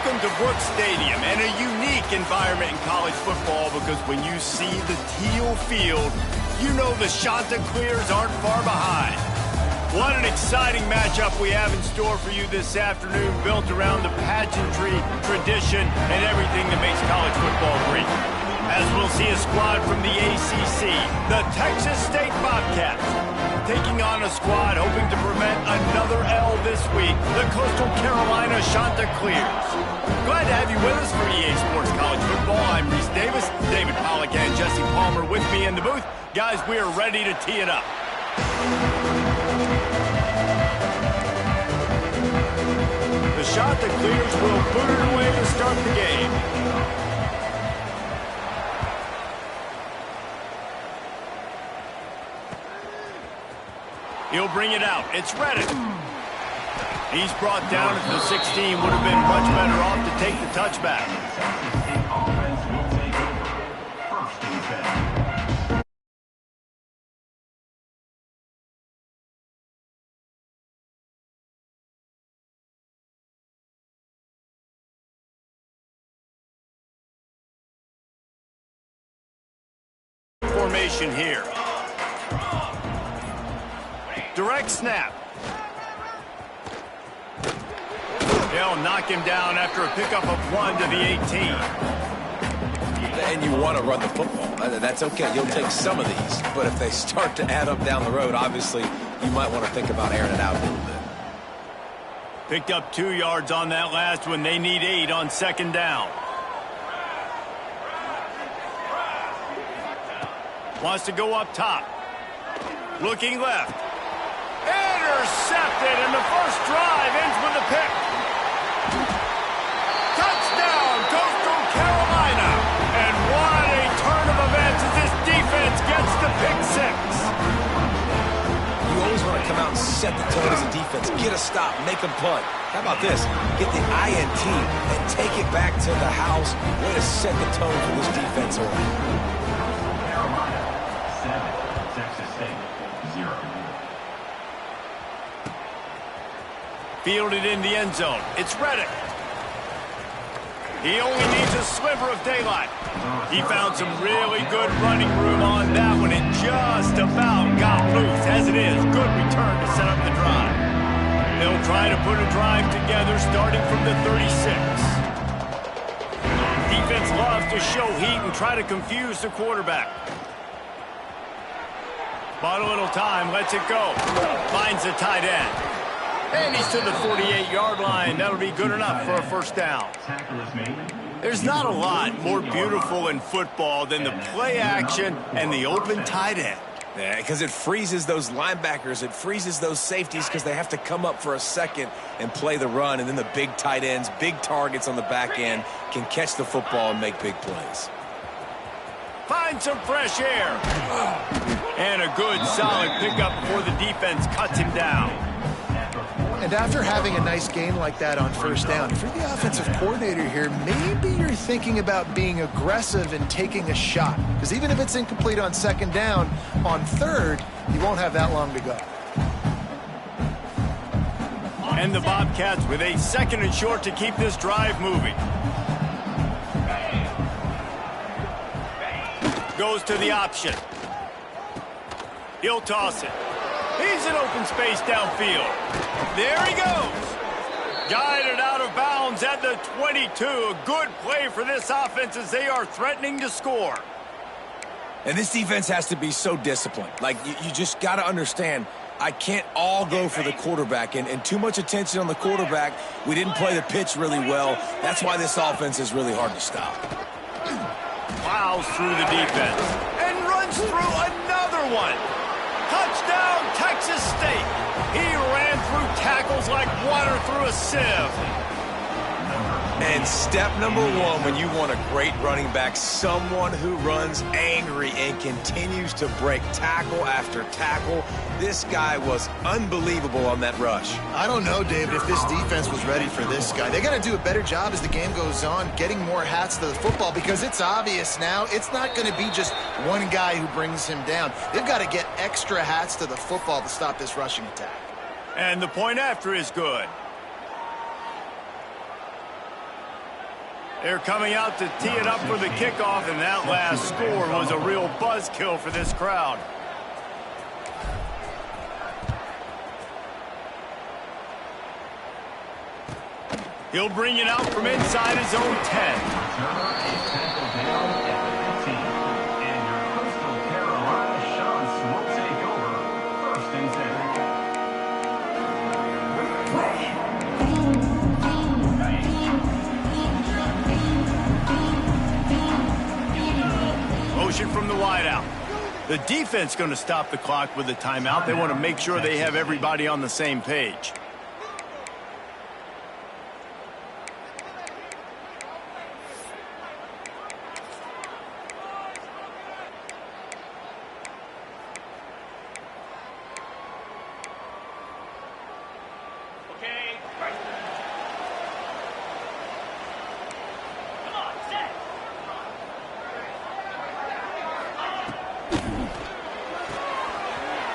Welcome to Brooks Stadium, and a unique environment in college football because when you see the teal field, you know the Chanticleers aren't far behind. What an exciting matchup we have in store for you this afternoon, built around the pageantry, tradition, and everything that makes college football great. As we'll see a squad from the ACC, the Texas State Bobcats, taking on a squad hoping to prevent another L this week, the Coastal Carolina Chanticleers. Glad to have you with us for EA Sports College Football. I'm Reese Davis, David Pollack and Jesse Palmer with me in the booth. Guys, we are ready to tee it up. The Chanticleers will boot it away to start the game. He'll bring it out. It's Reddick. He's brought down at the 16. Would have been much better off to take the touchback. Formation here. Direct snap. They'll knock him down after a pickup of 1 to the 18. And you want to run the football. That's okay. You'll take some of these. But if they start to add up down the road, obviously, you might want to think about airing it out a little bit. Picked up 2 yards on that last one. They need 8 on second down. Wants to go up top. Looking left. Intercepted, and the first drive ends with a pick. Touchdown, Coastal Carolina. And what a turn of events as this defense gets the pick 6. You always want to come out and set the tone as a defense. Get a stop, make them punt. How about this? Get the INT and take it back to the house. Way to set the tone for this defense early. Carolina 7, Texas State 0. Fielded in the end zone. It's Reddick. He only needs a sliver of daylight. He found some really good running room on that one. It just about got loose. As it is, good return to set up the drive. They'll try to put a drive together starting from the 36. Defense loves to show heat and try to confuse the quarterback. Bought a little time, lets it go. Finds the tight end. And he's to the 48-yard line. That'll be good enough for a first down. There's not a lot more beautiful in football than the play action and the open tight end. Yeah, because it freezes those linebackers. It freezes those safeties because they have to come up for a second and play the run. And then the big tight ends, big targets on the back end can catch the football and make big plays. Find some fresh air. And a good, solid pickup before the defense cuts him down. And after having a nice gain like that on first down, if you're the offensive coordinator here, maybe you're thinking about being aggressive and taking a shot. Because even if it's incomplete on second down, on third, you won't have that long to go. And the Bobcats with a second and short to keep this drive moving. Goes to the option. He'll toss it. He's in open space downfield. There he goes. Guided out of bounds at the 22. A good play for this offense as they are threatening to score. And this defense has to be so disciplined. Like, you just got to understand, I can't all go for the quarterback. And too much attention on the quarterback. We didn't play the pitch really well. That's why this offense is really hard to stop. Plows through the defense and runs through another one. Touchdown, Texas State. He ran through tackles like water through a sieve. And step number one when you want a great running back, someone who runs angry and continues to break tackle after tackle. This guy was unbelievable on that rush. I don't know, David, if this defense was ready for this guy. They got to do a better job as the game goes on, getting more hats to the football, because it's obvious now it's not going to be just one guy who brings him down. They've got to get extra hats to the football to stop this rushing attack. And the point after is good. They're coming out to tee it up for the kickoff, and that last score was a real buzzkill for this crowd. He'll bring it out from inside his own 10. Motion from the wideout. The defense going to stop the clock with a timeout. They want to make sure they have everybody on the same page.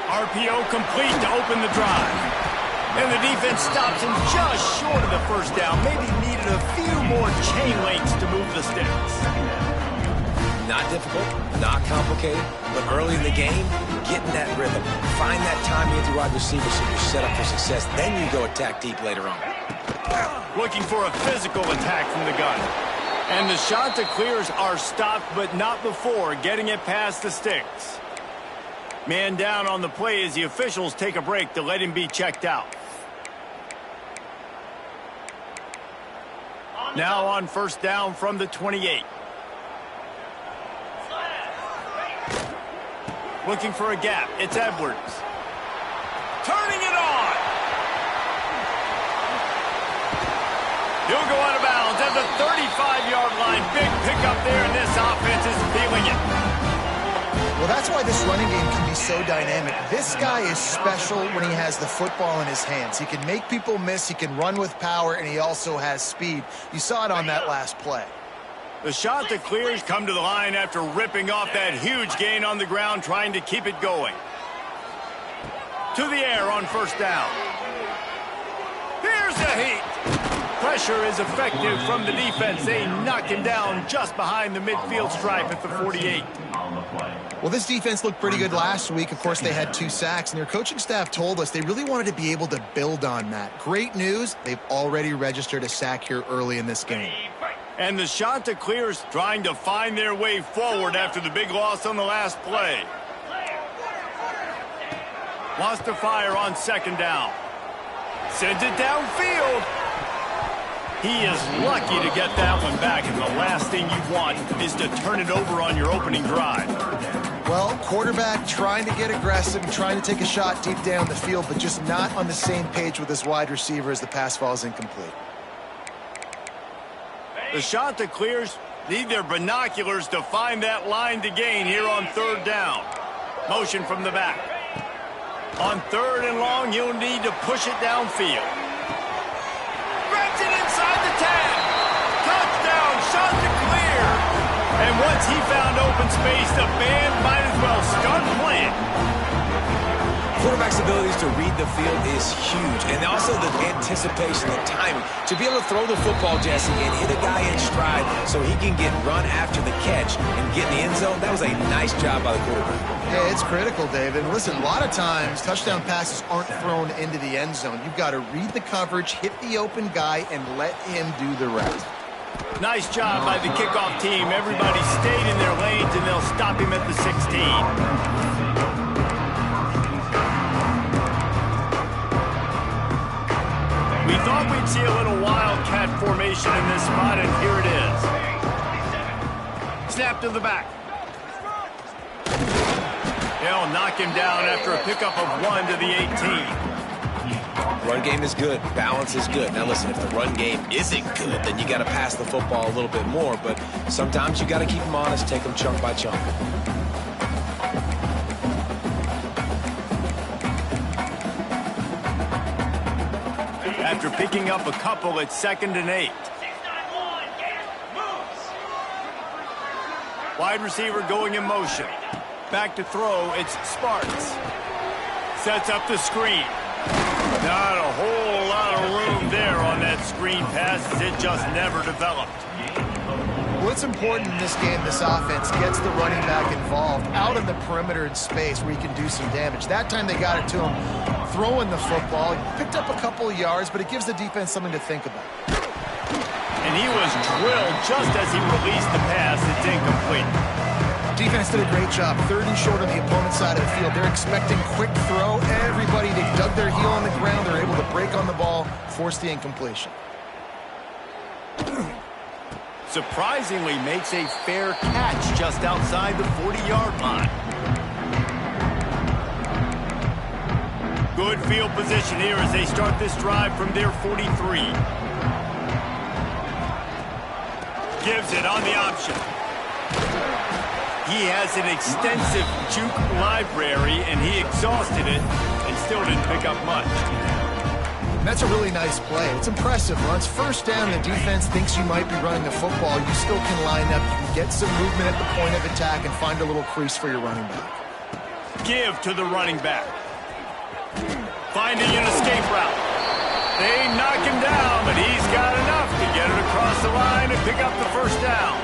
RPO complete to open the drive. And the defense stops him just short of the first down. Maybe needed a few more chain links to move the sticks. Not difficult, not complicated, but early in the game, getting that rhythm. Find that time with your wide receiver so you're set up for success. Then you go attack deep later on. Looking for a physical attack from the gun. And the Shanta clears are stopped, but not before getting it past the sticks. Man down on the play as the officials take a break to let him be checked out. Now on first down from the 28. Looking for a gap. It's Edwards. Turning it on. He'll go out of bounds at the 35-yard line. Big pickup there, and this offense is feeling it. Well, that's why this running game can be so dynamic. This guy is special when he has the football in his hands. He can make people miss, he can run with power, and he also has speed. You saw it on that last play. The Shanta clears come to the line after ripping off that huge gain on the ground, trying to keep it going. To the air on first down. Here's the heat. Pressure is effective from the defense. They knock him down just behind the midfield stripe at the 48. Well, this defense looked pretty good last week. Of course, they had 2 sacks, and their coaching staff told us they really wanted to be able to build on that. Great news, they've already registered a sack here early in this game. And the Shanta clears trying to find their way forward after the big loss on the last play. Wants to fire on second down. Sends it downfield. He is lucky to get that one back, and the last thing you want is to turn it over on your opening drive. Well, quarterback trying to get aggressive, trying to take a shot deep down the field, but just not on the same page with his wide receiver as the pass falls incomplete. The Shanta clears need their binoculars to find that line to gain here on third down. Motion from the back. On third and long, he'll need to push it downfield. Grabs it inside the 10. Touchdown, Shanta clear. And once he found open space, the band might as well start playing. Quarterback's abilities to read the field is huge, and also the anticipation, the timing. To be able to throw the football, Jesse, and hit a guy in stride so he can get run after the catch and get in the end zone, that was a nice job by the quarterback. Yeah, it's critical, David. Listen, a lot of times, touchdown passes aren't thrown into the end zone. You've got to read the coverage, hit the open guy, and let him do the rest. Nice job by the kickoff team. Everybody stayed in their lanes, and they'll stop him at the 16. We thought we'd see a little wildcat formation in this spot, and here it is. Snap to the back. They'll knock him down after a pickup of 1 to the 18. Run game is good. Balance is good. Now listen, if the run game isn't good, then you got to pass the football a little bit more. But sometimes you got to keep them honest, take them chunk by chunk. After picking up a couple, it's 2nd and 8. Wide receiver going in motion. Back to throw, it's Sparks. Sets up the screen. Not a whole lot of room there on that screen pass, as it just never developed. What's important in this game, this offense gets the running back involved out in the perimeter in space where he can do some damage. That time they got it to him throwing the football. He picked up a couple of yards, but it gives the defense something to think about. And he was drilled just as he released the pass. It's incomplete. Defense did a great job. 3rd and short on the opponent's side of the field. They're expecting quick throw. Everybody, they dug their heel on the ground. They're able to break on the ball, force the incompletion. Surprisingly makes a fair catch just outside the 40-yard line. Good field position here as they start this drive from their 43. Gives it on the option. He has an extensive juke library, and he exhausted it and still didn't pick up much. That's a really nice play. It's impressive. Once first down, the defense thinks you might be running the football. You still can line up. You can get some movement at the point of attack and find a little crease for your running back. Give to the running back. Finding an escape route. They knock him down, but he's got enough to get it across the line and pick up the first down.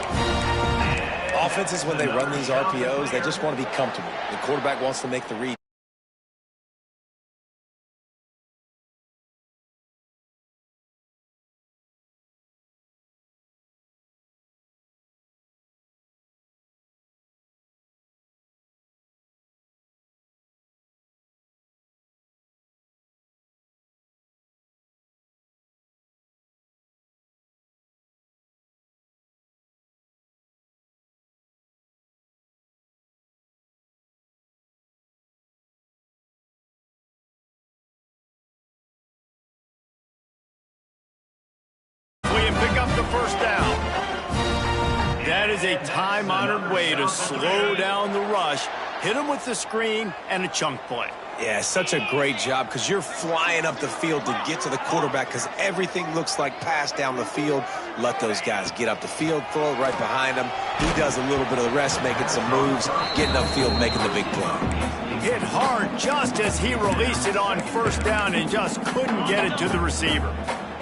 Offenses, when they run these RPOs, they just want to be comfortable. The quarterback wants to make the read. Pick up the first down. That is a time-honored way to slow down the rush, hit him with the screen, and a chunk play. Yeah, such a great job because you're flying up the field to get to the quarterback because everything looks like pass down the field. Let those guys get up the field, throw it right behind him. He does a little bit of the rest, making some moves, getting upfield, making the big play. Hit hard just as he released it on first down and just couldn't get it to the receiver.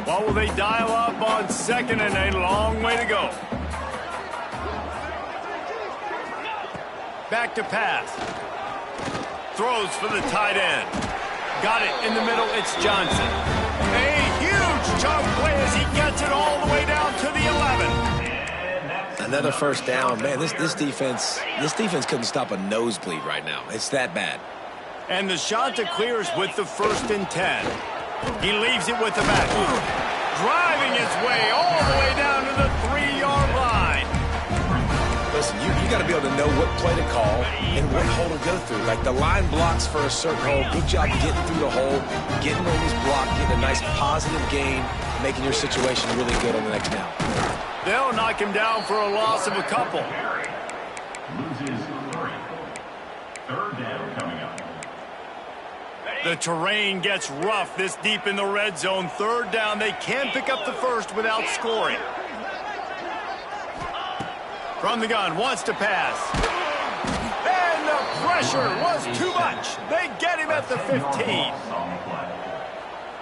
What will they dial up on second and a long way to go? Back to pass. Throws for the tight end. Got it in the middle. It's Johnson. A huge chunk play as he gets it all the way down to the 11. Another first down. Man, this defense couldn't stop a nosebleed right now. It's that bad. And the Shanta clears with the 1st and 10. He leaves it with the back. Driving his way all the way down to the 3-yard line. Listen, you got to be able to know what play to call and what hole to go through. Like the line blocks for a certain hole. Good job getting through the hole, getting where he's blocked, getting a nice positive gain, making your situation really good on the next down. They'll knock him down for a loss of a couple. Loses 3. 3rd down coming up. The terrain gets rough this deep in the red zone. 3rd down. They can pick up the first without scoring. From the gun, wants to pass. And the pressure was too much. They get him at the 15.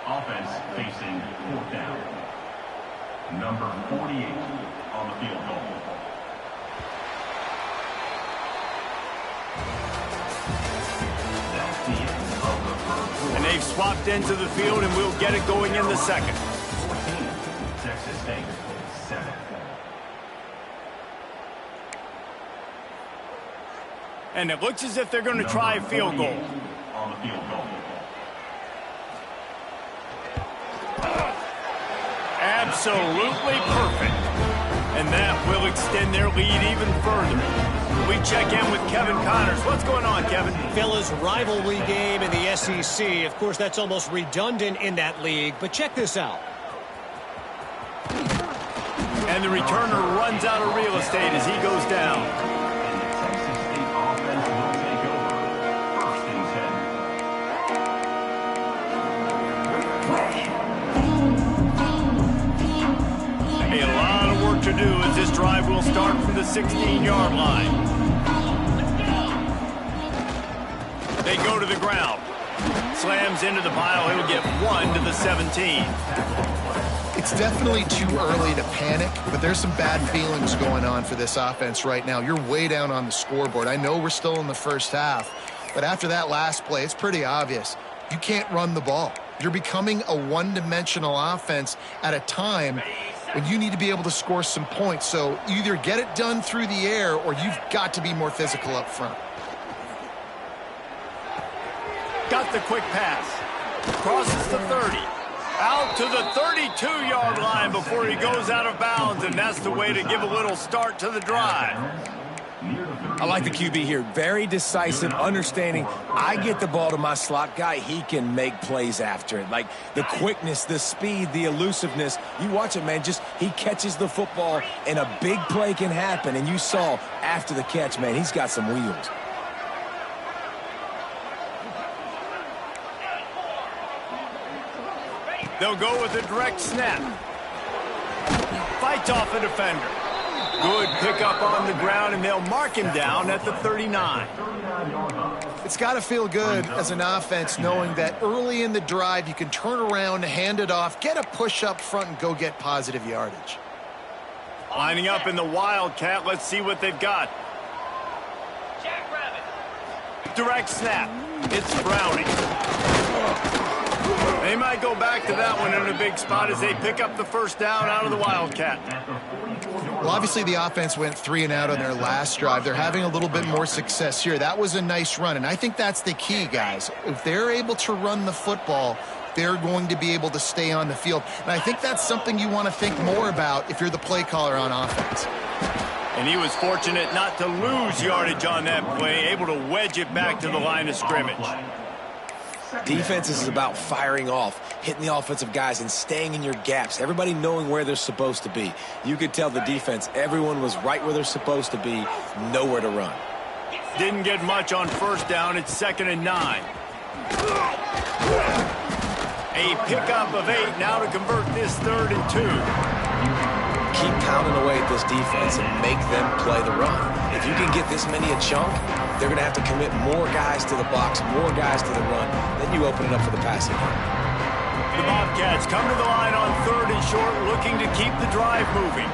Offense facing 4th down. Number 48 on the field goal. That's the end of the first quarter. And they've swapped into the field, and we'll get it going in the second. 14, Texas State 7. And it looks as if they're going to try a field goal. On the field goal. Absolutely perfect. And that will extend their lead even further. We check in with Kevin Connors. What's going on, Kevin? Fellas, rivalry game in the SEC. Of course, that's almost redundant in that league, but check this out. And the returner runs out of real estate as he goes down. And the Texas State offense will take over. 1st and 10. A lot of work to do as this drive will start from the 16-yard line. They go to the ground. Slams into the pile. He'll get 1 to the 17. It's definitely too early to panic, but there's some bad feelings going on for this offense right now. You're way down on the scoreboard. I know we're still in the first half, but after that last play, it's pretty obvious. You can't run the ball. You're becoming a one-dimensional offense at a time when you need to be able to score some points. So either get it done through the air or you've got to be more physical up front. Got the quick pass. Crosses the 30. Out to the 32-yard line before he goes out of bounds, and that's the way to give a little start to the drive. I like the QB here. Very decisive, understanding I get the ball to my slot guy, he can make plays after it. Like the quickness, the speed, the elusiveness. You watch it, man. Just he catches the football, and a big play can happen. And you saw after the catch, man, he's got some wheels. They'll go with a direct snap. Fights off a defender. Good pickup on the ground, and they'll mark him down at the 39. It's got to feel good as an offense knowing that early in the drive you can turn around, hand it off, get a push up front, and go get positive yardage. Lining up in the Wildcat. Let's see what they've got. Direct snap. It's Browning. They might go back to that one in a big spot as they pick up the first down out of the Wildcat. Well, obviously the offense went 3 and out on their last drive. They're having a little bit more success here. That was a nice run, and I think that's the key, guys. If they're able to run the football, they're going to be able to stay on the field. And I think that's something you want to think more about if you're the play caller on offense. And he was fortunate not to lose yardage on that play, able to wedge it back to the line of scrimmage. Defense is about firing off, hitting the offensive guys, and staying in your gaps. Everybody knowing where they're supposed to be. You could tell the defense, everyone was right where they're supposed to be, nowhere to run. Didn't get much on first down. It's 2nd and 9. A pickup of 8 now to convert this 3rd and 2. Keep pounding away at this defense and make them play the run. If you can get this many a chunk, they're going to have to commit more guys to the box, more guys to the run. Then you open it up for the passing game. The Bobcats come to the line on 3rd and short, looking to keep the drive moving.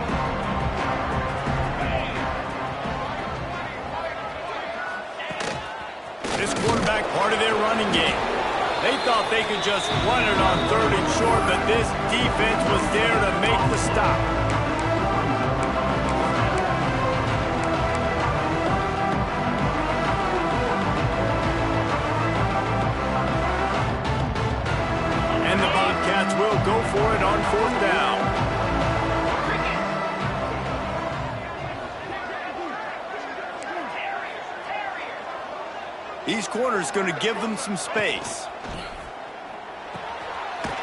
This quarterback part of their running game. They thought they could just run it on 3rd and short, but this defense was there to make the stop. And the Bobcats will go for it on 4th down. These corners going to give them some space.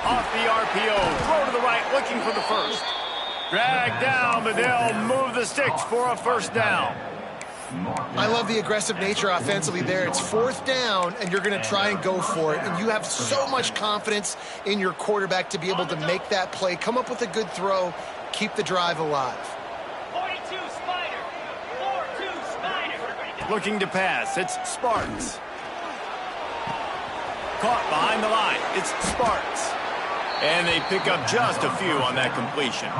Off the RPO, throw to the right, looking for the first. Drag down, but they'll move the sticks for a first down. I love the aggressive nature offensively there. It's 4th down, and you're going to try and go for it. And you have so much confidence in your quarterback to be able to make that play, come up with a good throw, keep the drive alive. 42 Spider. 4-2 Spider. Looking to pass, it's Sparks. Caught behind the line, it's Sparks. And they pick up just a few on that completion.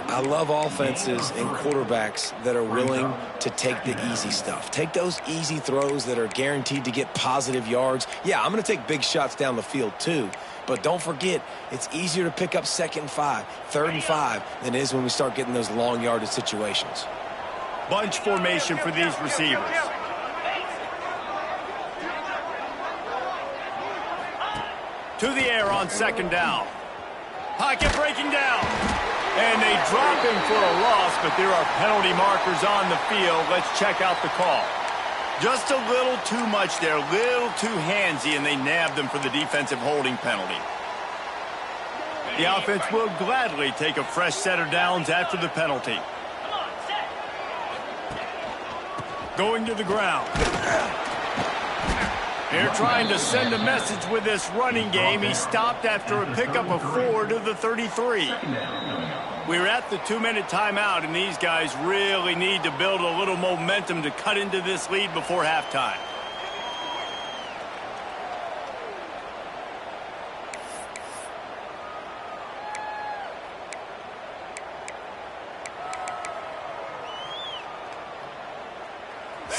I love offenses and quarterbacks that are willing to take the easy stuff. Take those easy throws that are guaranteed to get positive yards. Yeah, I'm going to take big shots down the field too. But don't forget, it's easier to pick up 2nd and 5, 3rd and 5 than it is when we start getting those long yardage situations. Bunch formation for these receivers. To the air on 2nd down. Pocket breaking down. And they drop him for a loss, but there are penalty markers on the field. Let's check out the call. Just a little too much there, a little too handsy, and they nabbed them for the defensive holding penalty. The offense will gladly take a fresh set of downs after the penalty. Going to the ground. They're trying to send a message with this running game. He stopped after a pickup of 4 to the 33. We're at the 2-minute timeout, and these guys really need to build a little momentum to cut into this lead before halftime.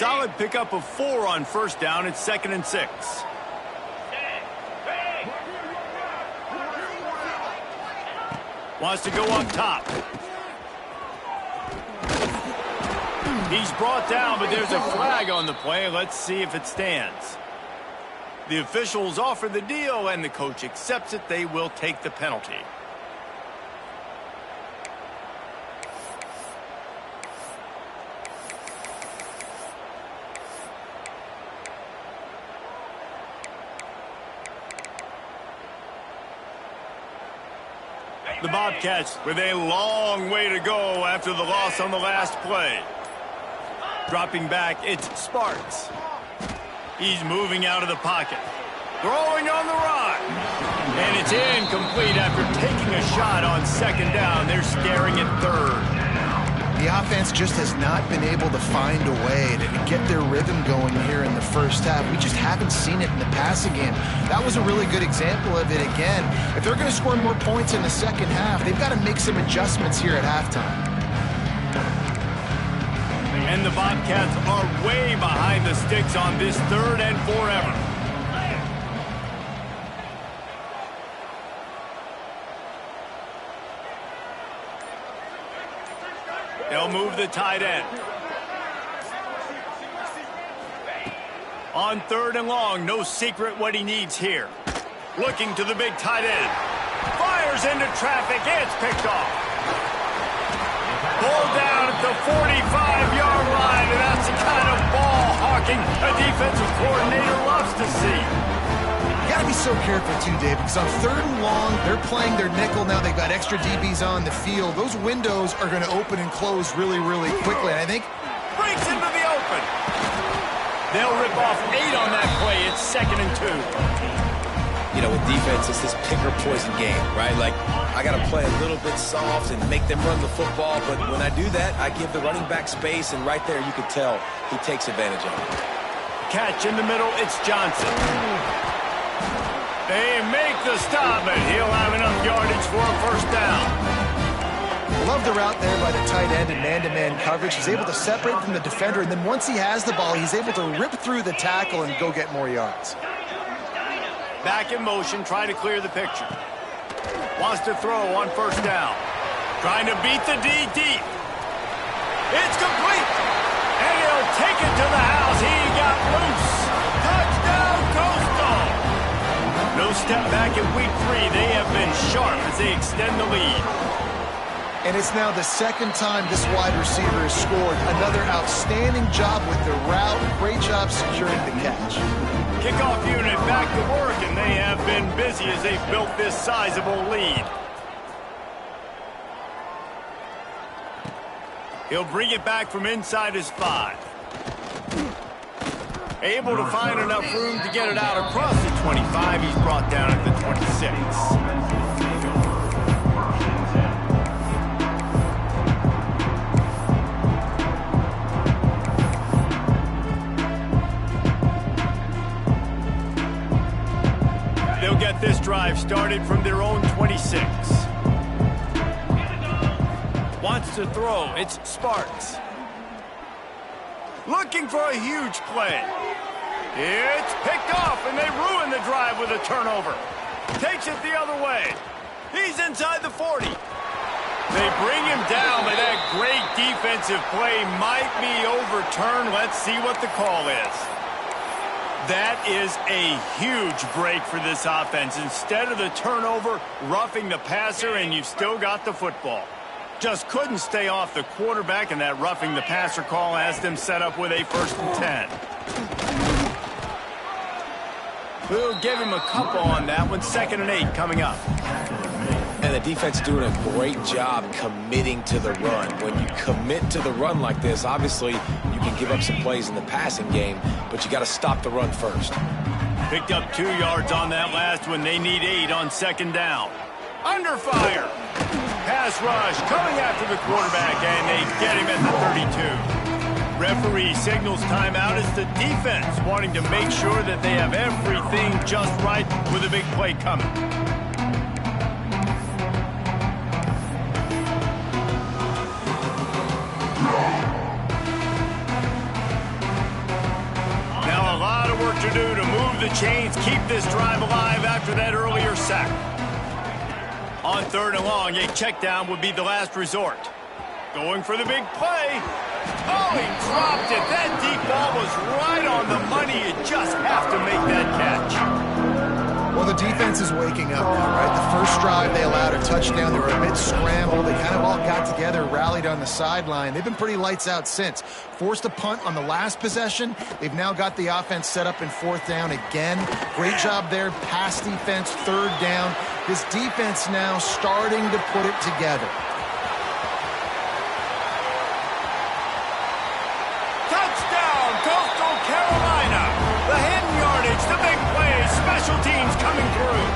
solid pickup of 4 on first down. It's 2nd and 6. Wants to go up top. He's brought down, but there's a flag on the play. Let's see if it stands. The officials offer the deal, and the coach accepts it. They will take the penalty. The Bobcats with a long way to go after the loss on the last play. Dropping back, it's Sparks. He's moving out of the pocket. Throwing on the run. And it's incomplete after taking a shot on 2nd down. They're scaring at 3rd. The offense just has not been able to find a way to get their rhythm going here in the first half. We just haven't seen it in the passing game. That was a really good example of it again. If they're going to score more points in the second half, they've got to make some adjustments here at halftime. And the Bobcats are way behind the sticks on this 3rd and forever. They'll move the tight end. On 3rd and long, no secret what he needs here. Looking to the big tight end. Fires into traffic. It's picked off. Pulled down at the 45-yard line, and that's the kind of ball hawking a defensive coordinator loves to see. You got to be so careful, too, Dave, because on 3rd and long, they're playing their nickel now. They've got extra DBs on the field. Those windows are going to open and close really, really quickly. And I think breaks into the open. They'll rip off 8 on that play. It's 2nd and 2. You know, with defense, it's this pick or poison game, right? Like, I got to play a little bit soft and make them run the football, but when I do that, I give the running back space, and right there you can tell he takes advantage of it. Catch in the middle, it's Johnson. They make the stop, but he'll have enough yardage for a first down. Love the route there by the tight end in man-to-man coverage. He's able to separate from the defender, and then once he has the ball, he's able to rip through the tackle and go get more yards. Back in motion, trying to clear the picture. Wants to throw on first down. Trying to beat the D deep. It's complete. And he'll take it to the house. He got loose. Touchdown, Coastal. No step back in week 3. They have been sharp as they extend the lead. And it's now the 2nd time this wide receiver has scored. Another outstanding job with the route. Great job securing the catch. Kickoff unit back to work, and they have been busy as they've built this sizable lead. He'll bring it back from inside his 5. Able to find enough room to get it out across the 25. He's brought down at the 26. They'll get this drive started from their own 26. Wants to throw. It's Sparks. Looking for a huge play. It's picked off, and they ruin the drive with a turnover. Takes it the other way. He's inside the 40. They bring him down, but that great defensive play might be overturned. Let's see what the call is. That is a huge break for this offense. Instead of the turnover, roughing the passer, and you've still got the football. Just couldn't stay off the quarterback, and that roughing the passer call has them set up with a 1st and 10. We'll give him a couple on that one. 2nd and 8 coming up. And the defense doing a great job committing to the run. When you commit to the run like this, obviously you can give up some plays in the passing game, but you got to stop the run first. Picked up 2 yards on that last one. They need 8 on 2nd down. Under fire. Pass rush coming after the quarterback, and they get him at the 32. Referee signals timeout as the defense wanting to make sure that they have everything just right with a big play coming. chains, keep this drive alive after that earlier sack. On 3rd and long, a check down would be the last resort. Going for the big play. Oh, he dropped it. That deep ball was right on the money. You just have to make that catch. Well, the defense is waking up now, right? The first drive, they allowed a touchdown. They were a bit scrambled. They kind of all got together, rallied on the sideline. They've been pretty lights out since. Forced a punt on the last possession. They've now got the offense set up in 4th down again. Great job there. Pass defense, 3rd down. This defense now starting to put it together. Special teams coming through.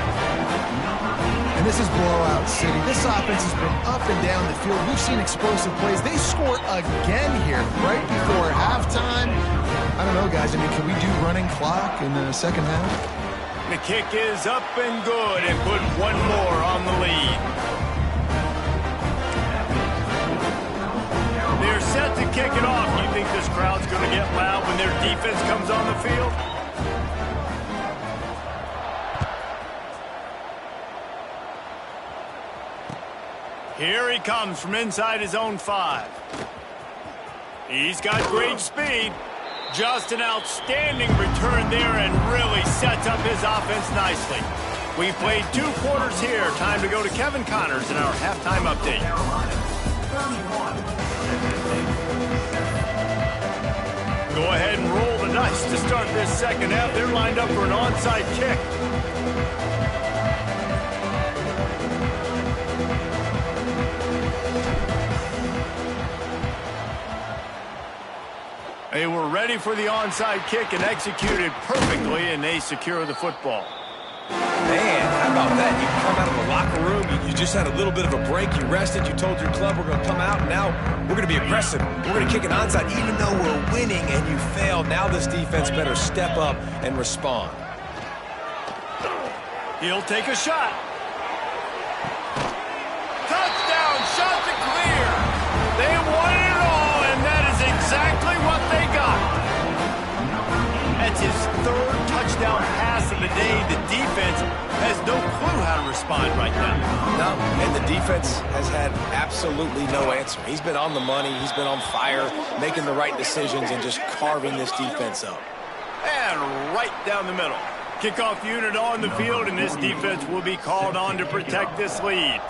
And this is blowout city. This offense has been up and down the field. We've seen explosive plays. They score again here right before halftime. I don't know, guys. I mean, can we do running clock in the second half? The kick is up and good and put one more on the lead. They're set to kick it off. You think this crowd's going to get loud when their defense comes on the field? Here he comes from inside his own 5. He's got great speed. Just an outstanding return there and really sets up his offense nicely. We've played 2 quarters here. Time to go to Kevin Connors in our halftime update. Go ahead and roll the dice to start this second half. They're lined up for an onside kick. They were ready for the onside kick and executed perfectly, and they secure the football. Man, how about that? You come out of the locker room, you just had a little bit of a break, you rested, you told your club we're going to come out, and now we're going to be aggressive. We're going to kick an onside even though we're winning, and you failed. Now this defense better step up and respond. He'll take a shot. Touchdown, shot to clear. They wanted it all, and that is exactly what they got. That's his 3rd touchdown pass of the day. The defense has no clue how to respond right now. No, and the defense has had absolutely no answer. He's been on the money. He's been on fire, making the right decisions and just carving this defense up. And right down the middle. Kickoff unit on the field, and this defense will be called on to protect this lead.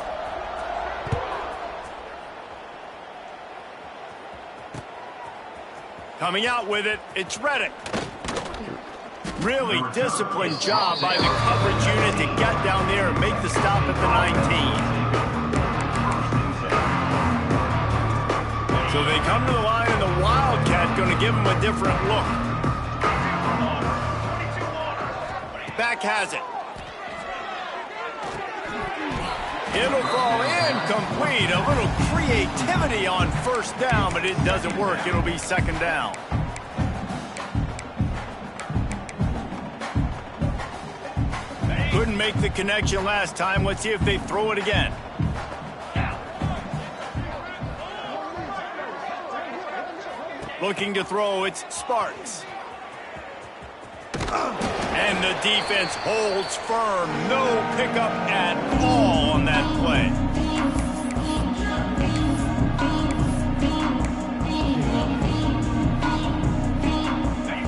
Coming out with it, it's Reddick. Really disciplined job by the coverage unit to get down there and make the stop at the 19. So they come to the line, and the Wildcat going to give them a different look. Back has it. It'll fall incomplete. A little creativity on 1st down, but it doesn't work. It'll be 2nd down. Couldn't make the connection last time. Let's see if they throw it again. Looking to throw, it's Sparks. And the defense holds firm. No pickup at all on that play.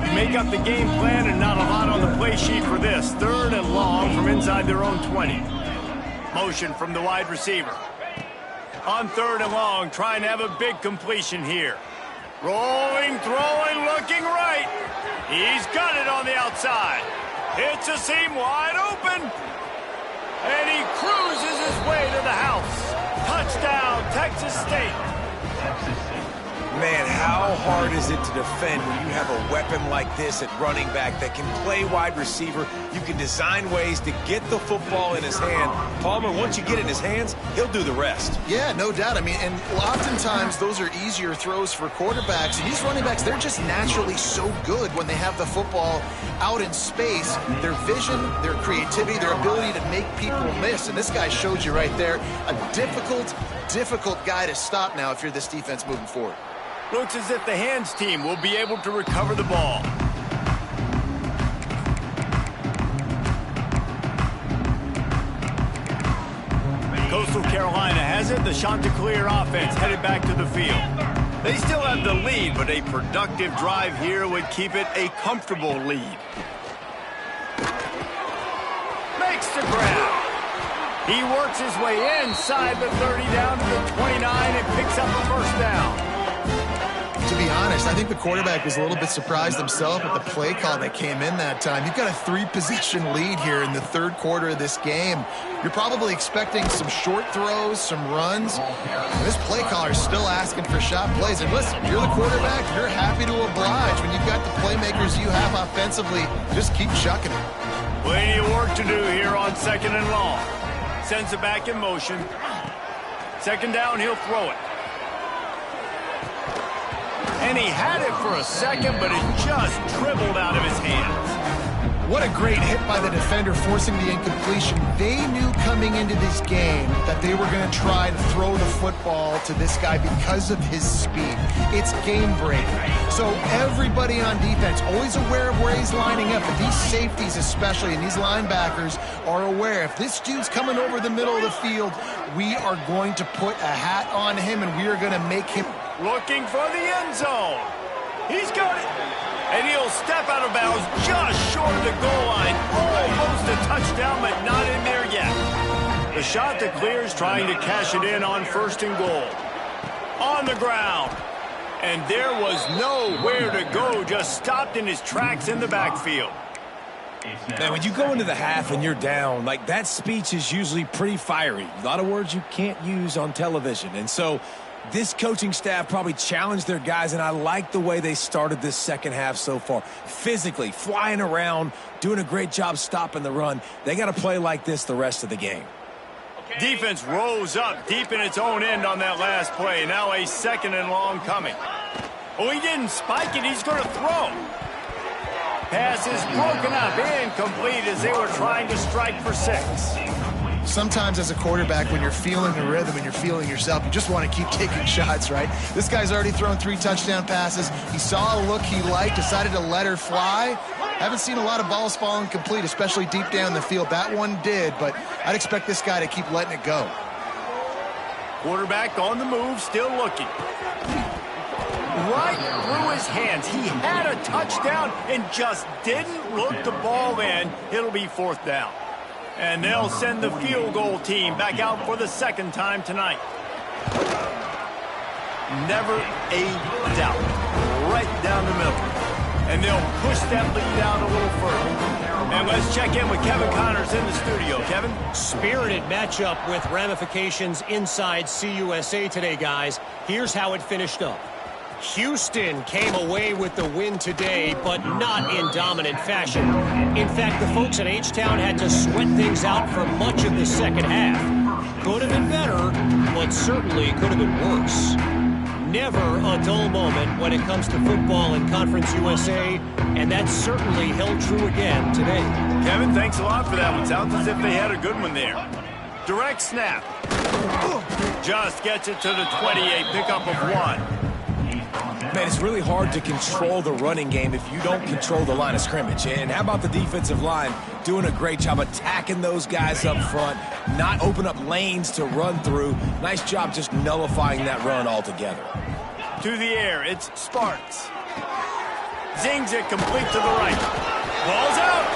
You make up the game plan and not a lot on the play sheet for this. 3rd and long from inside their own 20. Motion from the wide receiver. On 3rd and long, trying to have a big completion here. Rolling, throwing, looking right. He's got it on the outside. Hits a seam wide open. And he cruises his way to the house. Touchdown, Texas State. Man, how hard is it to defend when you have a weapon like this at running back that can play wide receiver? You can design ways to get the football in his hand. Palmer, once you get it in his hands, he'll do the rest. Yeah, no doubt. I mean, and oftentimes those are easier throws for quarterbacks. And these running backs, they're just naturally so good when they have the football out in space. Their vision, their creativity, their ability to make people miss. And this guy showed you right there, a difficult guy to stop now if you're this defense moving forward. Looks as if the hands team will be able to recover the ball. Carolina has it. The Chanticleer offense headed back to the field. They still have the lead, but a productive drive here would keep it a comfortable lead. Makes the grab. He works his way inside the 30 down to the 29 and picks up the first down. To be honest, I think the quarterback was a little bit surprised himself at the play call that came in that time. You've got a 3-possession lead here in the third quarter of this game. You're probably expecting some short throws, some runs. And this play caller is still asking for shot plays. And listen, you're the quarterback, you're happy to oblige. When you've got the playmakers you have offensively, just keep chucking it. Plenty of work to do here on 2nd and long. Sends it back in motion. 2nd down, he'll throw it. And he had it for a second, but it just dribbled out of his hands. What a great hit by the defender, forcing the incompletion. They knew coming into this game that they were going to try to throw the football to this guy because of his speed. It's game-breaking. So everybody on defense, always aware of where he's lining up. But these safeties especially, and these linebackers are aware. If this dude's coming over the middle of the field, we are going to put a hat on him, and we are going to make him... Looking for the end zone. He's got it. And he'll step out of bounds just short of the goal line. Almost a touchdown, but not in there yet. The Chanticleer's trying to cash it in on 1st and goal. On the ground. And there was nowhere to go. Just stopped in his tracks in the backfield. Man, when you go into the half and you're down, like, that speech is usually pretty fiery. A lot of words you can't use on television. And so this coaching staff probably challenged their guys, and I like the way they started this second half so far. Physically, flying around, doing a great job stopping the run. They got to play like this the rest of the game. Defense rose up deep in its own end on that last play. Now a 2nd and long coming. Oh, he didn't spike it. He's going to throw. Pass is broken up, incomplete as they were trying to strike for 6. Sometimes as a quarterback, when you're feeling the rhythm and you're feeling yourself, you just want to keep taking shots, right? This guy's already thrown 3 touchdown passes. He saw a look he liked, decided to let her fly. Haven't seen a lot of balls fall incomplete, especially deep down the field. That one did, but I'd expect this guy to keep letting it go. Quarterback on the move, still looking. Right through his hands. He had a touchdown and just didn't look the ball in. It'll be 4th down. And they'll send the field goal team back out for the 2nd time tonight. Never a doubt. Right down the middle. And they'll push that lead out a little further. And let's check in with Kevin Connors in the studio. Kevin? Spirited matchup with ramifications inside CUSA today, guys. Here's how it finished up. Houston came away with the win today, but not in dominant fashion. In fact, the folks at H-Town had to sweat things out for much of the second half. Could have been better, but certainly could have been worse. Never a dull moment when it comes to football in Conference USA, and that certainly held true again today. Kevin, thanks a lot for that one. Sounds as if they had a good one there. Direct snap. Just gets it to the 28, pickup of 1. Man, it's really hard to control the running game if you don't control the line of scrimmage. And how about the defensive line doing a great job attacking those guys up front, not open up lanes to run through. Nice job just nullifying that run altogether. To the air, it's Sparks. Zings it complete to the right. Ball's out.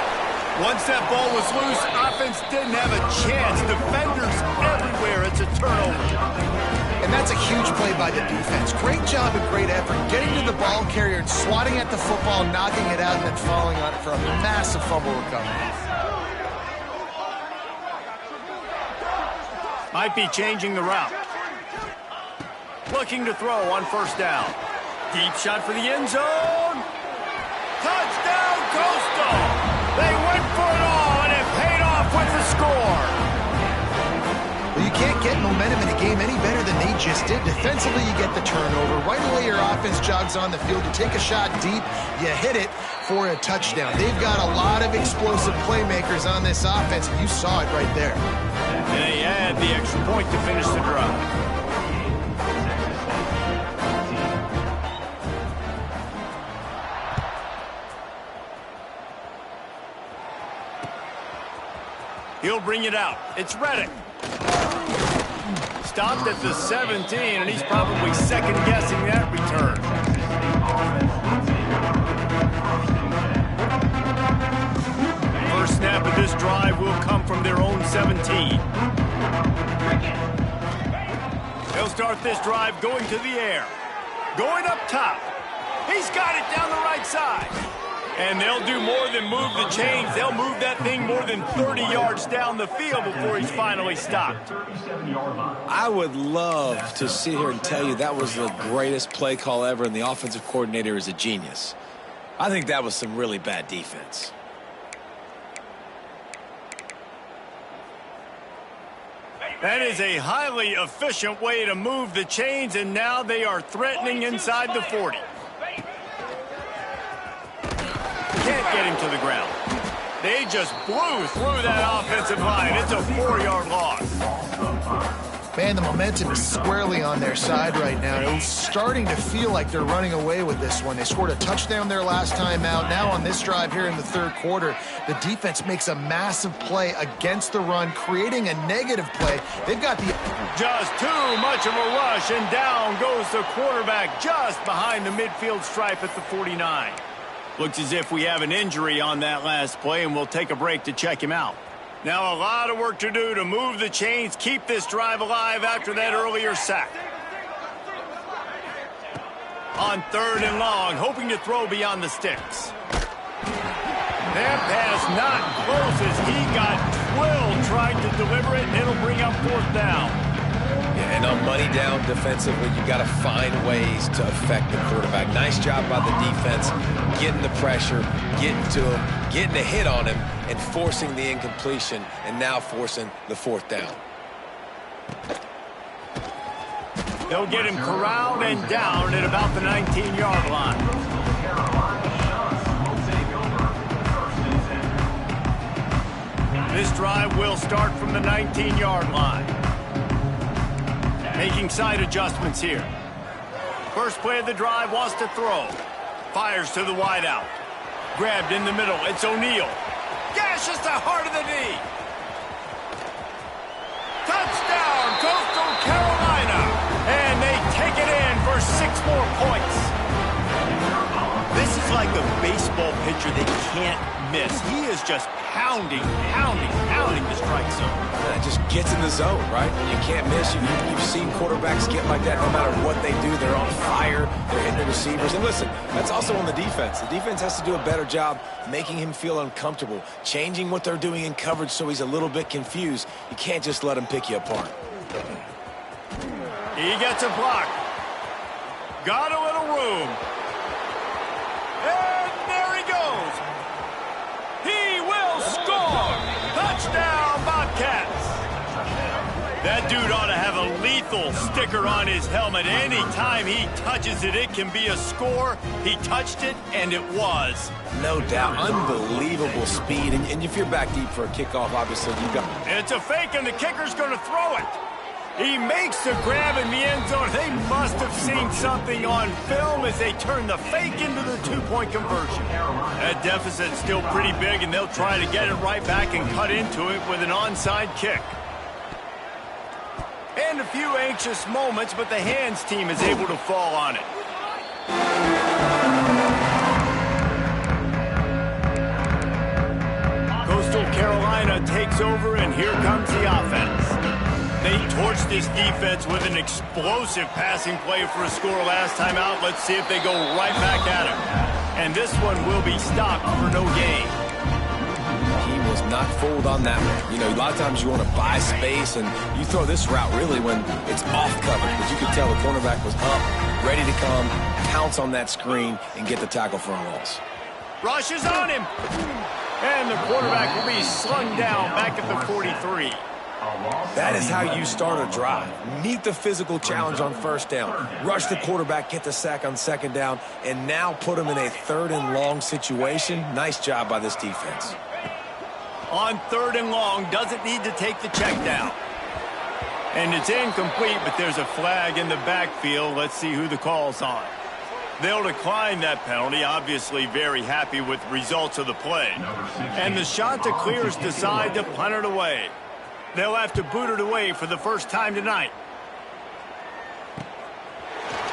Once that ball was loose, offense didn't have a chance. Defenders everywhere. It's a turnover. And that's a huge play by the defense. Great job and great effort getting to the ball carrier and swatting at the football, knocking it out, and then falling on it for a massive fumble recovery. Might be changing the route. Looking to throw on 1st down. Deep shot for the end zone. Touchdown, Coastal. They went for it all, and it paid off with the score. Well, you can't get momentum in a game any better than they just did. Defensively, you get the turnover. Right away, your offense jogs on the field. You take a shot deep, you hit it for a touchdown. They've got a lot of explosive playmakers on this offense, and you saw it right there. And they add the extra point to finish the drive. He'll bring it out. It's Reddick. stopped at the 17, and he's probably second-guessing that return. First snap of this drive will come from their own 17. They'll start this drive going to the air. Going up top. He's got it down the right side. And they'll do more than move the chains. They'll move that thing more than 30 yards down the field before he's finally stopped. I would love to sit here and tell you that was the greatest play call ever, and the offensive coordinator is a genius. I think that was some really bad defense. That is a highly efficient way to move the chains, and now they are threatening inside the 40. Can't get him to the ground. They just blew through that offensive line. It's a 4-yard loss. Man, the momentum is squarely on their side right now. It's starting to feel like they're running away with this one. They scored a touchdown their last time out. Now on this drive here in the third quarter, the defense makes a massive play against the run, creating a negative play. They've got the... Just too much of a rush, and down goes the quarterback just behind the midfield stripe at the 49. Looks as if we have an injury on that last play, and we'll take a break to check him out. Now a lot of work to do to move the chains, keep this drive alive after that earlier sack. On 3rd and long, hoping to throw beyond the sticks. That pass not close as he got twilled trying to deliver it, and it'll bring up 4th down. Yeah, and on money down defensively, you got to find ways to affect the quarterback. Nice job by the defense, getting the pressure, getting to him, getting a hit on him, and forcing the incompletion, and now forcing the 4th down. They'll get him corralled and down at about the 19-yard line. This drive will start from the 19-yard line. Making side adjustments here. First play of the drive, wants to throw. Fires to the wideout. Grabbed in the middle. It's O'Neal. Gashes the heart of the knee. Touchdown, Coastal Carolina. And they take it in for 6 more points. This is like a baseball pitcher they can't miss. He is just pounding the strike zone. It just gets in the zone, right? You can't miss. You've seen quarterbacks get like that no matter what they do. They're on fire. They're hitting the receivers. And listen, that's also on the defense. The defense has to do a better job making him feel uncomfortable, changing what they're doing in coverage so he's a little bit confused. You can't just let him pick you apart. He gets a block. Got a little room. And there he goes. He will score. Touchdown, Bobcats. That dude ought to have a lethal sticker on his helmet. Anytime he touches it, it can be a score. He touched it, and it was. No doubt. Unbelievable speed. And if you're back deep for a kickoff, obviously you got... It's a fake, and the kicker's going to throw it. He makes the grab in the end zone. They must have seen something on film as they turn the fake into the 2-point conversion. That deficit's still pretty big, and they'll try to get it right back and cut into it with an onside kick. And a few anxious moments, but the hands team is able to fall on it. Coastal Carolina takes over, and here comes the offense. They torched this defense with an explosive passing play for a score last time out. Let's see if they go right back at him. And this one will be stopped for no gain. He was not fooled on that one. You know, a lot of times you want to buy space, and you throw this route really when it's off coverage. But you could tell the cornerback was up, ready to come, pounce on that screen, and get the tackle for a loss. Rushes on him. And the quarterback will be slung down back at the 43. That is how you start a drive. Meet the physical challenge on 1st down. Rush the quarterback, get the sack on 2nd down, and now put him in a 3rd and long situation. Nice job by this defense. On 3rd and long, doesn't need to take the check down. And it's incomplete, but there's a flag in the backfield. Let's see who the call's on. They'll decline that penalty, obviously very happy with the results of the play. And the Chanticleers decide to punt it away. They'll have to boot it away for the first time tonight.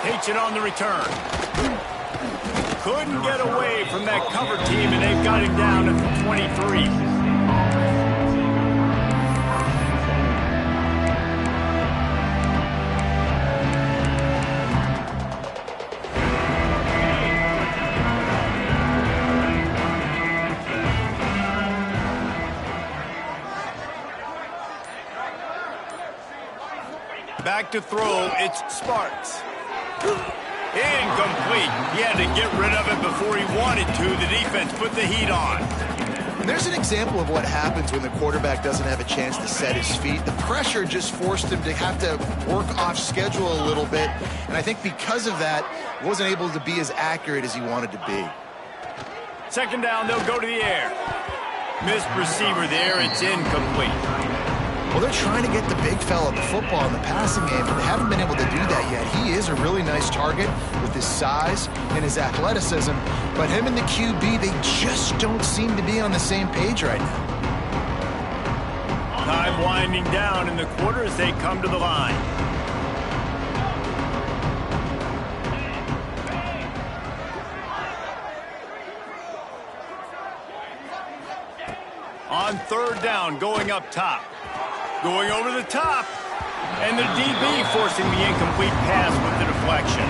Takes it on the return. Couldn't get away from that cover team, and they've got him down at the 23. Back to throw, it's Sparks. Incomplete. He had to get rid of it before he wanted to. The defense put the heat on. And there's an example of what happens when the quarterback doesn't have a chance to set his feet. The pressure just forced him to have to work off schedule a little bit. And I think because of that, wasn't able to be as accurate as he wanted to be. Second down, they'll go to the air. Missed receiver there, it's incomplete. Well, they're trying to get the big fella the football in the passing game, but they haven't been able to do that yet. He is a really nice target with his size and his athleticism, but him and the QB, they just don't seem to be on the same page right now. Time winding down in the quarter as they come to the line. On third down, going up top. Going over the top. And the DB forcing the incomplete pass with the deflection.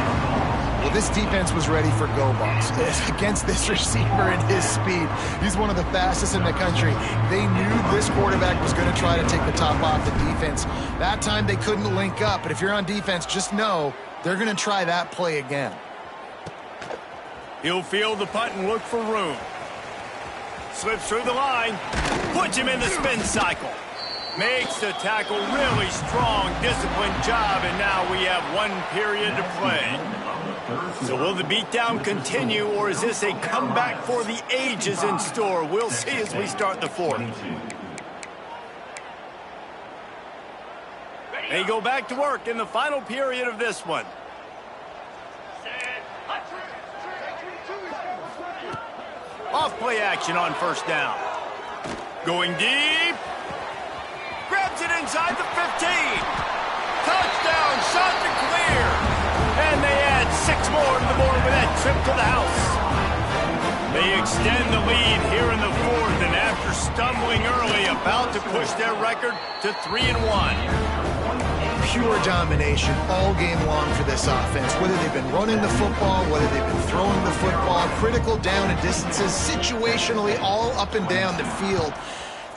Well, this defense was ready for go balls. Against this receiver and his speed, he's one of the fastest in the country. They knew this quarterback was going to try to take the top off the defense. That time they couldn't link up, but if you're on defense, just know they're going to try that play again. He'll field the punt and look for room. Slips through the line. Puts him in the spin cycle. Makes the tackle, really strong, disciplined job, and now we have one period to play. So will the beatdown continue, or is this a comeback for the ages in store? We'll see as we start the fourth. They go back to work in the final period of this one. Off play action on first down. Going deep. Grabs it inside the 15. Touchdown, shot to clear. And they add 6 more to the board with that trip to the house. They extend the lead here in the fourth, and after stumbling early, about to push their record to 3-1. Pure domination all game long for this offense. Whether they've been running the football, whether they've been throwing the football, critical down and distances, situationally all up and down the field.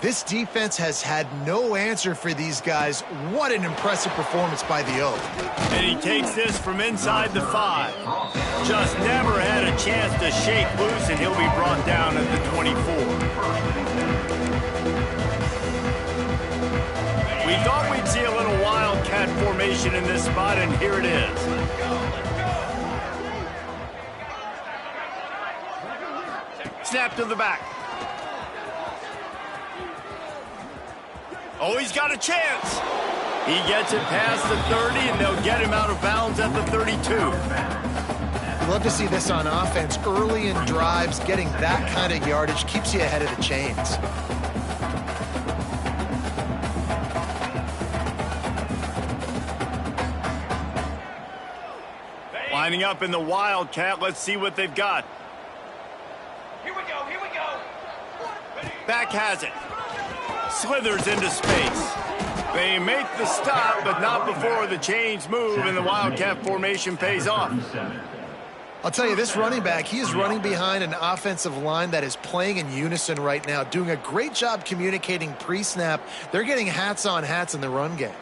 This defense has had no answer for these guys. What an impressive performance by the O. And he takes this from inside the 5. Just never had a chance to shake loose, and he'll be brought down at the 24. We thought we'd see a little wildcat formation in this spot, and here it is. Snap to the back. Oh, he's got a chance. He gets it past the 30, and they'll get him out of bounds at the 32. I'd love to see this on offense. Early in drives, getting that kind of yardage keeps you ahead of the chains. Lining up in the Wildcat. Let's see what they've got. Here we go, here we go. Back has it. Slithers into space. They make the stop, but not before the chains move and the Wildcat formation pays off. I'll tell you, this running back, he is running behind an offensive line that is playing in unison right now, doing a great job communicating pre-snap. They're getting hats on hats in the run game.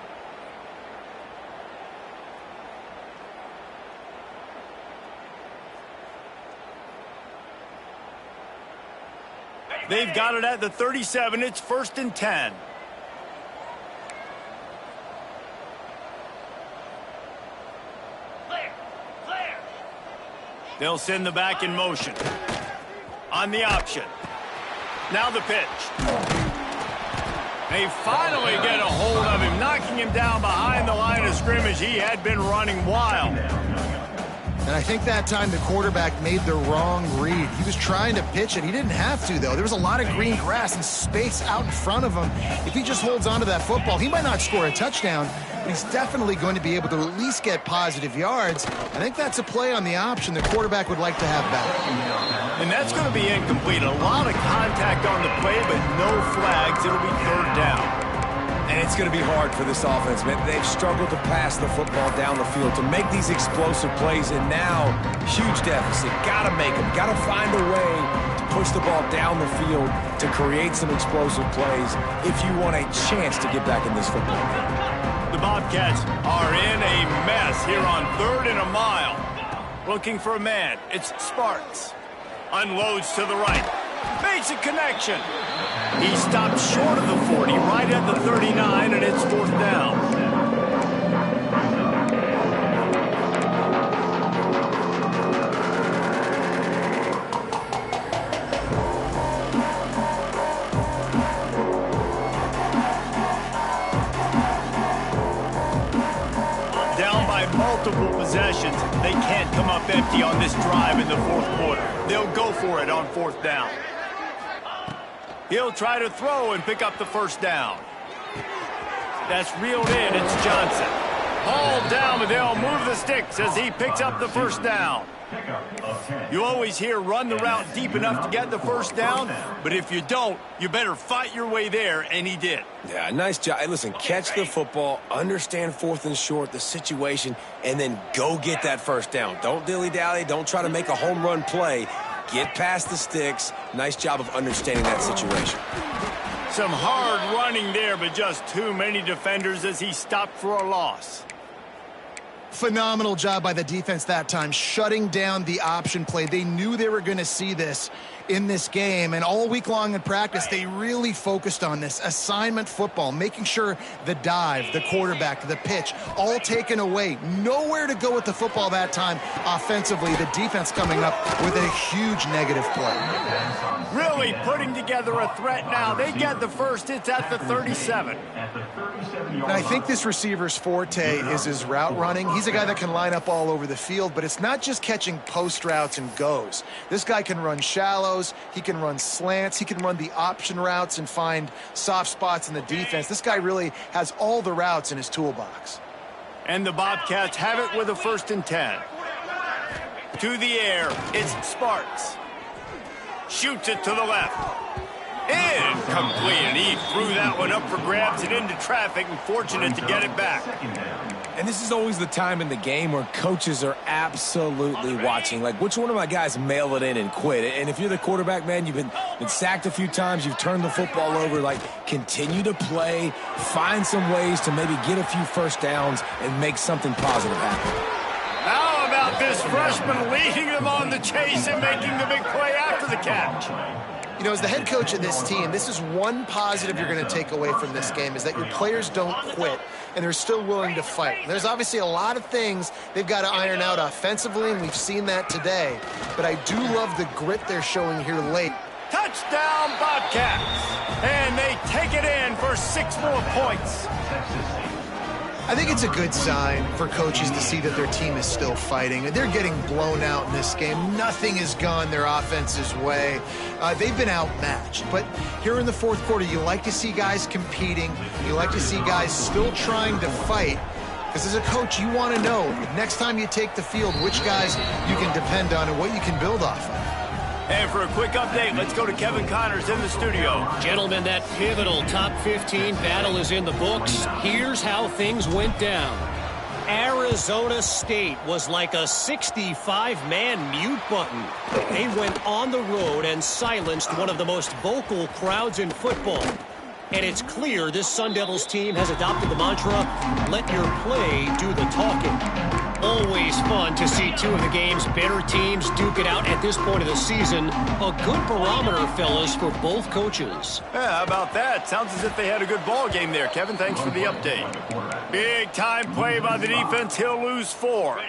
They've got it at the 37. It's 1st and 10. Clear. They'll send the back in motion. On the option. Now the pitch. They finally get a hold of him, knocking him down behind the line of scrimmage. He had been running wild. And I think that time the quarterback made the wrong read. He was trying to pitch it. He didn't have to, though. There was a lot of green grass and space out in front of him. If he just holds on to that football, he might not score a touchdown, but he's definitely going to be able to at least get positive yards. I think that's a play on the option the quarterback would like to have back. And that's going to be incomplete. A lot of contact on the play, but no flags. It'll be third down. And it's going to be hard for this offense, man. They've struggled to pass the football down the field, to make these explosive plays, and now, huge deficit. Got to make them. Got to find a way to push the ball down the field to create some explosive plays if you want a chance to get back in this football game. The Bobcats are in a mess here on 3rd and a mile. Looking for a man. It's Sparks. Unloads to the right. Makes a connection. He stopped short of the 40, right at the 39, and it's 4th down. Down by multiple possessions. They can't come up empty on this drive in the 4th quarter. They'll go for it on 4th down. He'll try to throw and pick up the 1st down. That's reeled in. It's Johnson. Hauled down, but they'll move the sticks as he picks up the 1st down. You always hear run the route deep enough to get the 1st down, but if you don't, you better fight your way there, and he did. Yeah, nice job. Hey, listen, catch the football, understand 4th and short, the situation, and then go get that 1st down. Don't dilly-dally. Don't try to make a home run play. Get past the sticks. Nice job of understanding that situation. Some hard running there, but just too many defenders as he stopped for a loss. Phenomenal job by the defense that time, shutting down the option play. They knew they were going to see this in this game, and all week long in practice, they really focused on this assignment football, making sure the dive, the quarterback, the pitch, all taken away. Nowhere to go with the football that time offensively. The defense coming up with a huge negative play. Really putting together a threat now. They get the 1st. It's at the 37. And I think this receiver's forte is his route running. He's a guy that can line up all over the field, but it's not just catching post routes and goes. This guy can run shallows, he can run slants, he can run the option routes and find soft spots in the defense. This guy really has all the routes in his toolbox. And the Bobcats have it with a 1st and 10. To the air, it's Sparks. Shoots it to the left. Incomplete, and he threw that one up for grabs and into traffic, and fortunate to get it back. And this is always the time in the game where coaches are absolutely watching. Like, which one of my guys mail it in and quit? And if you're the quarterback, man, you've been sacked a few times, you've turned the football over, like, continue to play, find some ways to maybe get a few 1st downs and make something positive happen. How about this freshman leading them on the chase and making the big play after the catch? You know, as the head coach of this team, this is one positive you're going to take away from this game, is that your players don't quit and they're still willing to fight. There's obviously a lot of things they've got to iron out offensively, and we've seen that today. But I do love the grit they're showing here late. Touchdown, Bobcats! And they take it in for 6 more points. I think it's a good sign for coaches to see that their team is still fighting. They're getting blown out in this game. Nothing has gone their offense's way. They've been outmatched. But here in the 4th quarter, you like to see guys competing. You like to see guys still trying to fight. Because as a coach, you want to know, next time you take the field, which guys you can depend on and what you can build off of. And for a quick update, let's go to Kevin Connors in the studio. Gentlemen, that pivotal top 15 battle is in the books. Here's how things went down. Arizona State was like a 65-man mute button. They went on the road and silenced one of the most vocal crowds in football. And it's clear this Sun Devils team has adopted the mantra, let your play do the talking. Always fun to see 2 of the game's better teams duke it out at this point of the season. A good barometer, fellas, for both coaches. Yeah, how about that? Sounds as if they had a good ball game there, Kevin. Thanks for the update. Big-time play by the defense. He'll lose 4.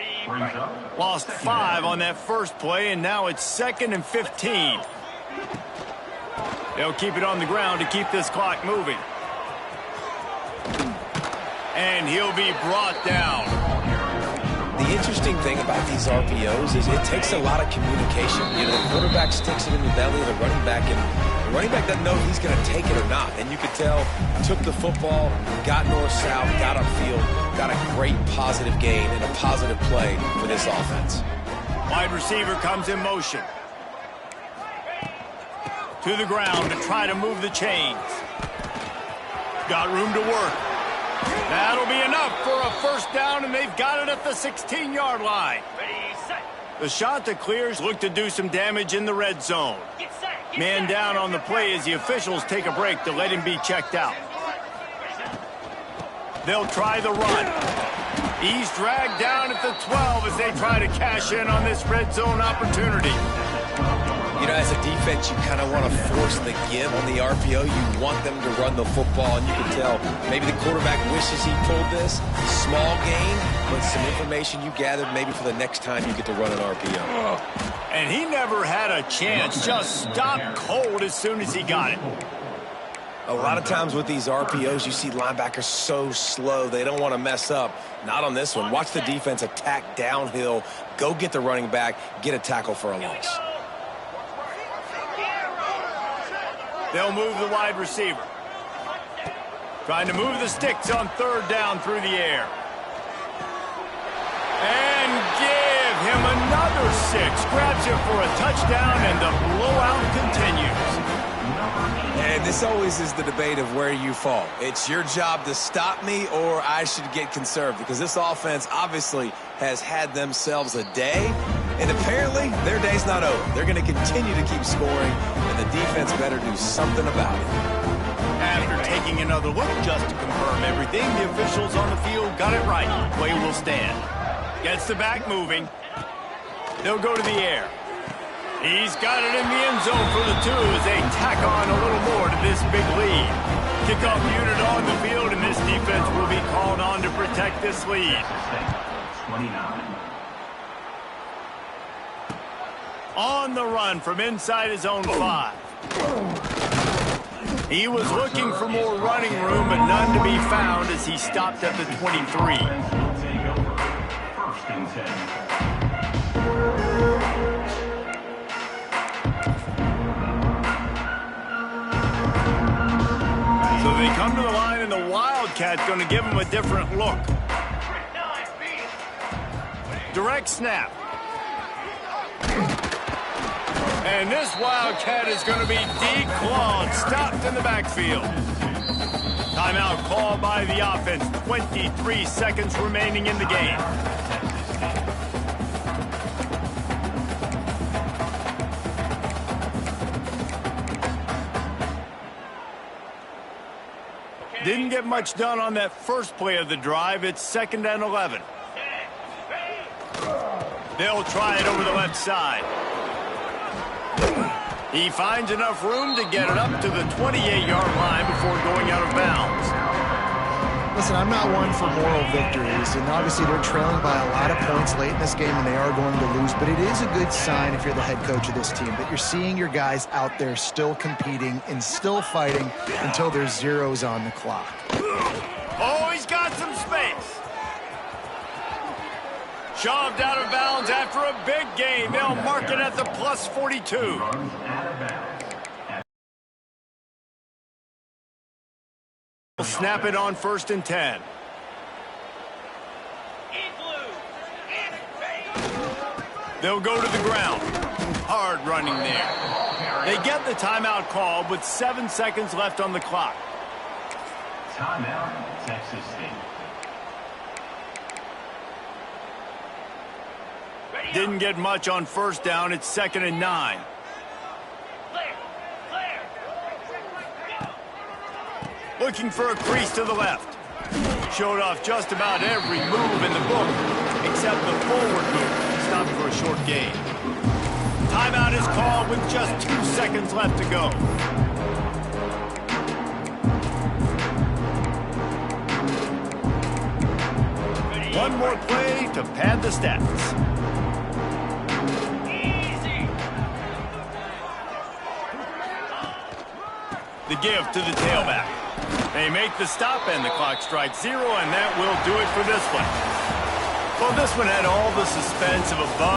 Lost 5 on that first play, and now it's 2nd and 15. They'll keep it on the ground to keep this clock moving. And he'll be brought down. The interesting thing about these RPOs is it takes a lot of communication. You know, the quarterback sticks it in the belly of the running back, and running back doesn't know if he's going to take it or not. And you could tell, took the football, got north-south, got upfield, got a great positive gain and a positive play for this offense. Wide receiver comes in motion. To the ground to try to move the chains. Got room to work. That'll be enough for a first down, and they've got it at the 16-yard line. The shot that clears look to do some damage in the red zone. Man down on the play as the officials take a break to let him be checked out. They'll try the run. He's dragged down at the 12 as they try to cash in on this red zone opportunity. You know, as a defense, you kind of want to force the give on the RPO. You want them to run the football, and you can tell maybe the quarterback wishes he pulled this. Small gain, but some information you gathered maybe for the next time you get to run an RPO. And he never had a chance. Just stopped cold as soon as he got it. A lot of times with these RPOs, you see linebackers so slow, they don't want to mess up. Not on this one. Watch the defense attack downhill, go get the running back, get a tackle for a loss. They'll move the wide receiver. Trying to move the sticks on third down through the air. And give him another 6. Grabs it for a touchdown, and the blowout continues. And this always is the debate of where you fall. It's your job to stop me, or I should get conserved, because this offense obviously has had themselves a day, and apparently their day's not over. They're going to continue to keep scoring, and the defense better do something about it. After taking another look just to confirm everything, the officials on the field got it right. Play will stand. Gets the back moving. They'll go to the air. He's got it in the end zone for the 2 as they tack on a little more to this big lead. Kickoff unit on the field, and this defense will be called on to protect this lead. 29. On the run from inside his own 5. He was looking for more running room, but none to be found as he stopped at the 23. First and 10. So they come to the line, and the Wildcat's going to give him a different look. Direct snap. And this Wildcat is going to be declawed, stopped in the backfield. Timeout called by the offense. 23 seconds remaining in the game. Didn't get much done on that first play of the drive. It's 2nd and 11. They'll try it over the left side. He finds enough room to get it up to the 28-yard line before going out of bounds. Listen, I'm not one for moral victories, and obviously they're trailing by a lot of points late in this game, and they are going to lose, but it is a good sign if you're the head coach of this team that you're seeing your guys out there still competing and still fighting until there's zeros on the clock. Oh, he's got some space. Shoved out of bounds after a big gain. They'll mark it at the plus 42. Runs out of bounds. Snap it on 1st and 10. They'll go to the ground. Hard running there. They get the timeout called with 7 seconds left on the clock. Timeout, Texas State. Didn't get much on 1st down. It's 2nd and 9. Looking for a crease to the left. Showed off just about every move in the book except the forward move. Stopped for a short gain. Timeout is called with just 2 seconds left to go. One more play to pad the stats. The give to the tailback. They make the stop, and the clock strikes 0, and that will do it for this one. Well, this one had all the suspense of a bump.